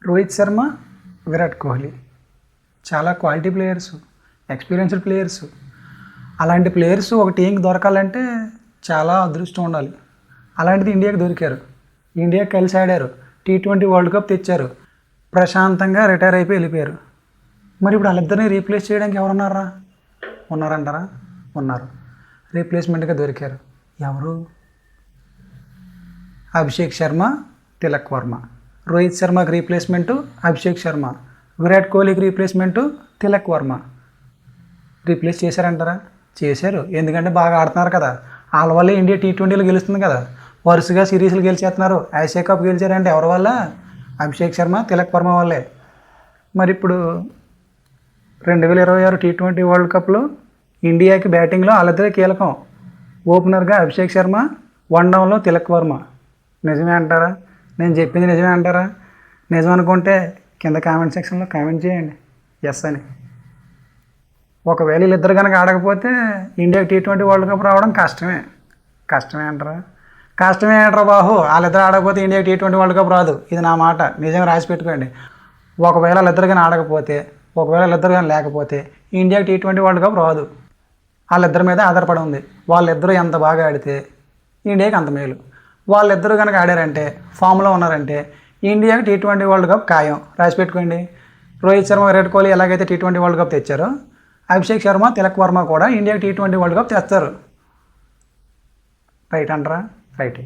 రోహిత్ శర్మ, విరాట్ కోహ్లీ చాలా quality players, experienced players. అలాంటి players ఒక టీంకి దొరకాలంటే చాలా అదృష్టం ఉండాలి. అలాంటిది ఇండియాకి దొరికారు. ఇండియాకి కలిసి ఆడారు, T20 వరల్డ్ కప్ తెచ్చారు, ప్రశాంతంగా రిటైర్ అయిపోయి వెళ్ళిపోయారు. మరి ఇప్పుడు వాళ్ళిద్దరిని రీప్లేస్ చేయడానికి ఎవరున్నారా? ఉన్నారంటారా? ఉన్నారు. రీప్లేస్మెంట్గా దొరికారు. ఎవరు? అభిషేక్ శర్మ, తిలక్ వర్మ. రోహిత్ శర్మకి రీప్లేస్మెంటు అభిషేక్ శర్మ, విరాట్ కోహ్లీకి రీప్లేస్మెంటు తిలక్ వర్మ. రీప్లేస్ చేశారంటారా? చేశారు. ఎందుకంటే బాగా ఆడుతున్నారు కదా. వాళ్ళ వల్లే ఇండియా T20లో గెలుస్తుంది కదా. వరుసగా సిరీస్లు గెలిచేస్తున్నారు. ఆసియా కప్ గెలిచారంటే ఎవరి వల్ల? అభిషేక్ శర్మ, తిలక్ వర్మ వల్లే. మరి ఇప్పుడు 2026 T20 వరల్డ్ కప్లో ఇండియాకి బ్యాటింగ్లో వాళ్ళిద్దరే కీలకం. ఓపెనర్గా అభిషేక్ శర్మ, వన్ డౌన్లో తిలక్ వర్మ. నిజమే అంటారా? నేను చెప్పింది నిజమే అంటారా? నిజం అనుకుంటే కింద కామెంట్ సెక్షన్లో కామెంట్ చేయండి ఎస్ అని. ఒకవేళ వీళ్ళిద్దరు కనుక ఆడకపోతే ఇండియాకి T20 వరల్డ్ కప్ రావడం కష్టమే. కష్టమే అంటారా? కష్టమే అంటారా బాహు. వాళ్ళిద్దరు ఆడకపోతే ఇండియాకి T20 వరల్డ్ కప్ రాదు. ఇది నా మాట, నిజంగా రాసి పెట్టుకోండి. ఒకవేళ వాళ్ళిద్దరు కానీ ఆడకపోతే, ఒకవేళ వాళ్ళిద్దరు కానీ లేకపోతే ఇండియాకి T20 వరల్డ్ కప్ రాదు. వాళ్ళిద్దరి మీద ఆధారపడి ఉంది. వాళ్ళిద్దరూ ఎంత బాగా ఆడితే ఇండియాకి అంత మేలు. వాళ్ళిద్దరూ కనుక ఆడారంటే, ఫామ్లో ఉన్నారంటే ఇండియాకి T20 వరల్డ్ కప్ ఖాయం. రాసి పెట్టుకోండి. రోహిత్ శర్మ, విరాట్ కోహ్లీ ఎలాగైతే T20 వరల్డ్ కప్ తెచ్చారో, అభిషేక్ శర్మ, తిలక్ వర్మ కూడా ఇండియాకి T20 వరల్డ్ కప్ తెస్తారు. రైట్ అంటారా? రైట్.